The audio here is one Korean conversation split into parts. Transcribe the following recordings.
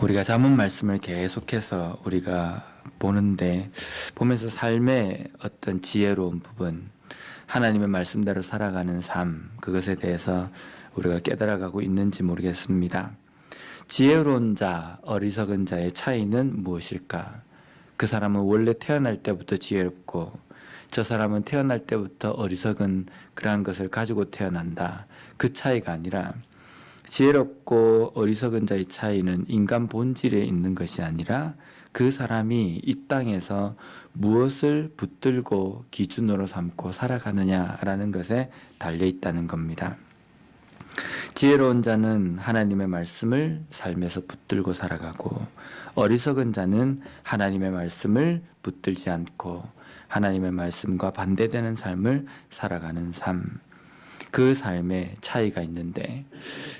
우리가 잠언 말씀을 계속해서 우리가 보면서 삶의 어떤 지혜로운 부분, 하나님의 말씀대로 살아가는 삶, 그것에 대해서 우리가 깨달아가고 있는지 모르겠습니다. 지혜로운 자, 어리석은 자의 차이는 무엇일까? 그 사람은 원래 태어날 때부터 지혜롭고 저 사람은 태어날 때부터 어리석은 그러한 것을 가지고 태어난다. 그 차이가 아니라 지혜롭고 어리석은 자의 차이는 인간 본질에 있는 것이 아니라 그 사람이 이 땅에서 무엇을 붙들고 기준으로 삼고 살아가느냐라는 것에 달려 있다는 겁니다. 지혜로운 자는 하나님의 말씀을 삶에서 붙들고 살아가고, 어리석은 자는 하나님의 말씀을 붙들지 않고 하나님의 말씀과 반대되는 삶을 살아가는 삶, 그 삶에 차이가 있는데,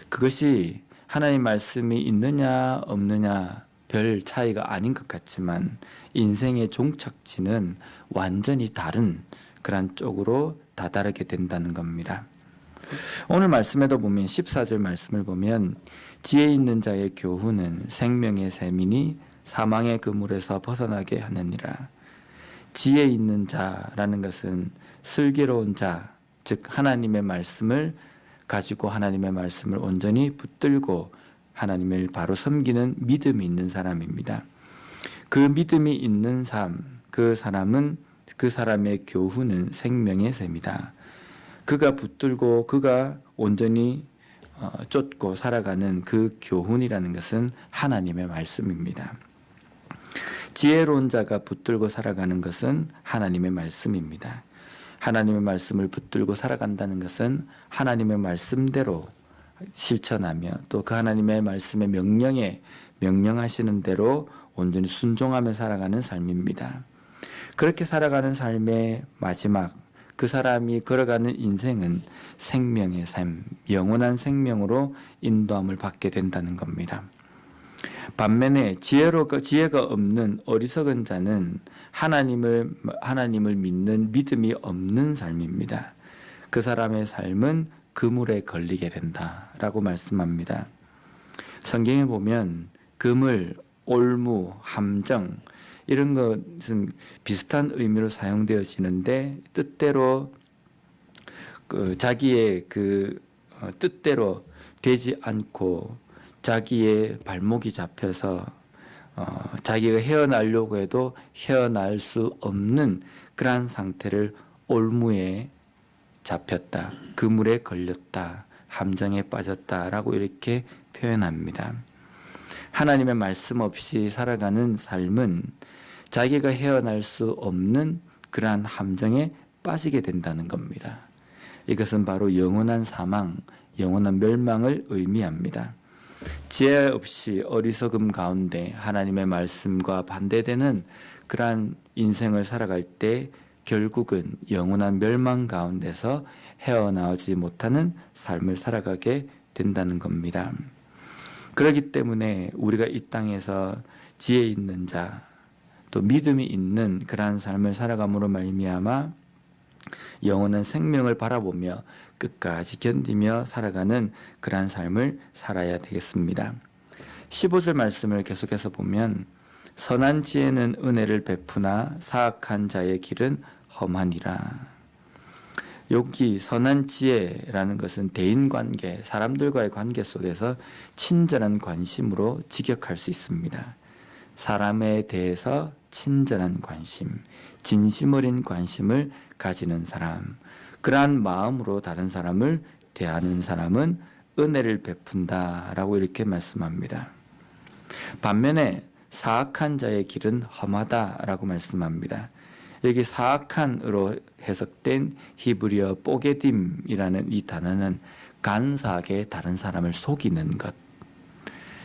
그것이 하나님 말씀이 있느냐 없느냐 별 차이가 아닌 것 같지만 인생의 종착지는 완전히 다른 그런 쪽으로 다다르게 된다는 겁니다. 오늘 말씀에도 보면 14절 말씀을 보면 지혜 있는 자의 교훈은 생명의 샘이니 사망의 그물에서 벗어나게 하느니라. 지혜 있는 자라는 것은 슬기로운 자, 즉 하나님의 말씀을 가지고 하나님의 말씀을 온전히 붙들고 하나님을 바로 섬기는 믿음이 있는 사람입니다. 그 믿음이 있는 삶, 그 사람의 교훈은 생명의 샘이다. 그가 붙들고 그가 온전히 쫓고 살아가는 그 교훈이라는 것은 하나님의 말씀입니다. 지혜로운 자가 붙들고 살아가는 것은 하나님의 말씀입니다. 하나님의 말씀을 붙들고 살아간다는 것은 하나님의 말씀대로 실천하며 또 그 하나님의 말씀의 명령하시는 대로 온전히 순종하며 살아가는 삶입니다. 그렇게 살아가는 삶의 마지막, 그 사람이 걸어가는 인생은 생명의 삶, 영원한 생명으로 인도함을 받게 된다는 겁니다. 반면에 지혜가 없는 어리석은 자는 하나님을 믿는 믿음이 없는 삶입니다. 그 사람의 삶은 그물에 걸리게 된다라고 말씀합니다. 성경에 보면 그물, 올무, 함정 이런 것은 비슷한 의미로 사용되어지는데 뜻대로 자기의 뜻대로 되지 않고 자기의 발목이 잡혀서 자기가 헤어나려고 해도 헤어날 수 없는 그러한 상태를 올무에 잡혔다, 그물에 걸렸다, 함정에 빠졌다라고 이렇게 표현합니다. 하나님의 말씀 없이 살아가는 삶은 자기가 헤어날 수 없는 그러한 함정에 빠지게 된다는 겁니다. 이것은 바로 영원한 사망, 영원한 멸망을 의미합니다. 지혜 없이 어리석음 가운데 하나님의 말씀과 반대되는 그러한 인생을 살아갈 때 결국은 영원한 멸망 가운데서 헤어나오지 못하는 삶을 살아가게 된다는 겁니다. 그렇기 때문에 우리가 이 땅에서 지혜 있는 자, 또 믿음이 있는 그러한 삶을 살아감으로 말미암아 영원한 생명을 바라보며 끝까지 견디며 살아가는 그러한 삶을 살아야 되겠습니다. 15절 말씀을 계속해서 보면 선한 지혜는 은혜를 베푸나 사악한 자의 길은 험하니라. 여기 선한 지혜라는 것은 대인관계, 사람들과의 관계 속에서 친절한 관심으로 직역할 수 있습니다. 사람에 대해서 친절한 관심, 진심 어린 관심을 가지는 사람, 그러한 마음으로 다른 사람을 대하는 사람은 은혜를 베푼다라고 이렇게 말씀합니다. 반면에 사악한 자의 길은 험하다라고 말씀합니다. 여기 사악한으로 해석된 히브리어 뽀게딤이라는 이 단어는 간사하게 다른 사람을 속이는 것,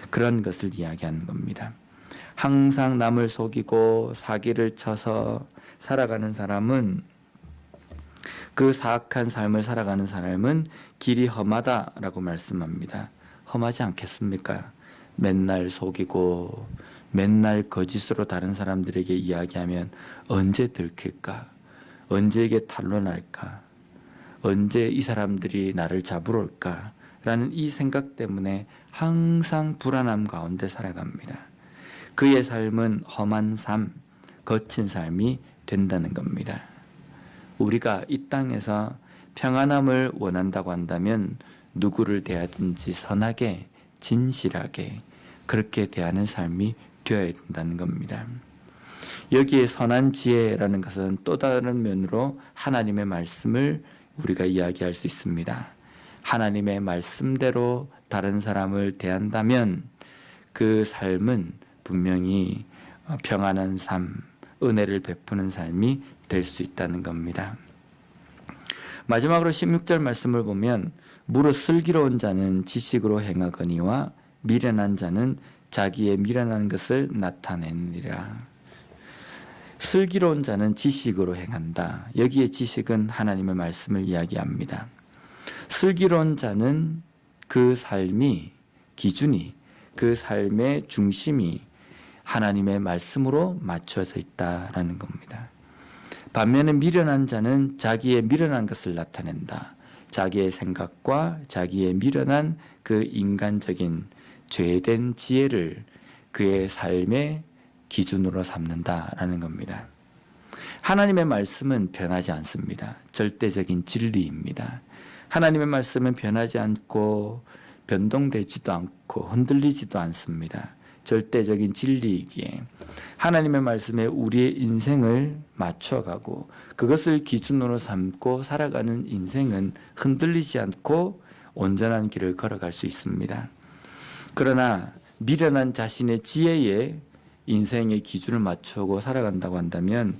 그런 것을 이야기하는 겁니다. 항상 남을 속이고 사기를 쳐서 살아가는 사람은, 그 사악한 삶을 살아가는 사람은 길이 험하다라고 말씀합니다. 험하지 않겠습니까? 맨날 속이고 맨날 거짓으로 다른 사람들에게 이야기하면 언제 들킬까? 언제 이게 탄로날까? 언제 이 사람들이 나를 잡으러 올까? 라는 이 생각 때문에 항상 불안함 가운데 살아갑니다. 그의 삶은 험한 삶, 거친 삶이 된다는 겁니다. 우리가 이 땅에서 평안함을 원한다고 한다면 누구를 대하든지 선하게, 진실하게 그렇게 대하는 삶이 되어야 된다는 겁니다. 여기에 선한 지혜라는 것은 또 다른 면으로 하나님의 말씀을 우리가 이야기할 수 있습니다. 하나님의 말씀대로 다른 사람을 대한다면 그 삶은 분명히 평안한 삶, 은혜를 베푸는 삶이 될 수 있다는 겁니다. 마지막으로 16절 말씀을 보면 무릇 슬기로운 자는 지식으로 행하거니와 미련한 자는 자기의 미련한 것을 나타내느니라. 슬기로운 자는 지식으로 행한다. 여기에 지식은 하나님의 말씀을 이야기합니다. 슬기로운 자는 그 삶이, 기준이, 그 삶의 중심이 하나님의 말씀으로 맞춰져 있다라는 겁니다. 반면에 미련한 자는 자기의 미련한 것을 나타낸다. 자기의 생각과 자기의 미련한 그 인간적인 죄된 지혜를 그의 삶의 기준으로 삼는다라는 겁니다. 하나님의 말씀은 변하지 않습니다. 절대적인 진리입니다. 하나님의 말씀은 변하지 않고 변동되지도 않고 흔들리지도 않습니다. 절대적인 진리이기에 하나님의 말씀에 우리의 인생을 맞춰가고 그것을 기준으로 삼고 살아가는 인생은 흔들리지 않고 온전한 길을 걸어갈 수 있습니다. 그러나 미련한 자신의 지혜에 인생의 기준을 맞추고 살아간다고 한다면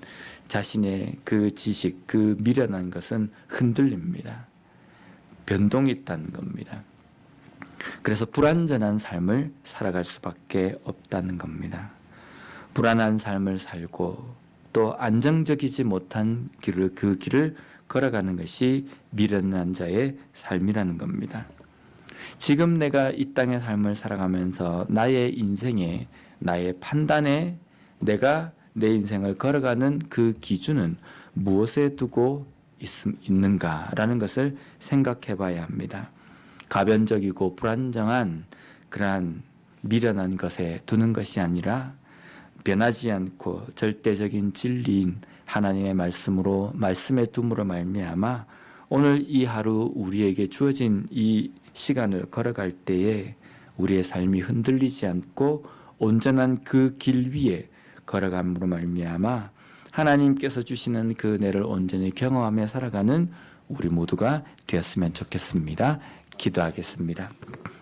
자신의 그 지식, 그 미련한 것은 흔들립니다. 변동이 있다는 겁니다. 그래서 불완전한 삶을 살아갈 수밖에 없다는 겁니다. 불안한 삶을 살고 또 안정적이지 못한 그 길을 걸어가는 것이 미련한 자의 삶이라는 겁니다. 지금 내가 이 땅의 삶을 살아가면서 나의 인생에, 나의 판단에 내가 내 인생을 걸어가는 그 기준은 무엇에 두고 있는가라는 것을 생각해 봐야 합니다. 가변적이고 불안정한 그러한 미련한 것에 두는 것이 아니라 변하지 않고 절대적인 진리인 하나님의 말씀으로 말씀에 둠으로 말미암아 오늘 이 하루 우리에게 주어진 이 시간을 걸어갈 때에 우리의 삶이 흔들리지 않고 온전한 그 길 위에 걸어감으로 말미암아 하나님께서 주시는 그 은혜를 온전히 경험하며 살아가는 우리 모두가 되었으면 좋겠습니다. 기도하겠습니다.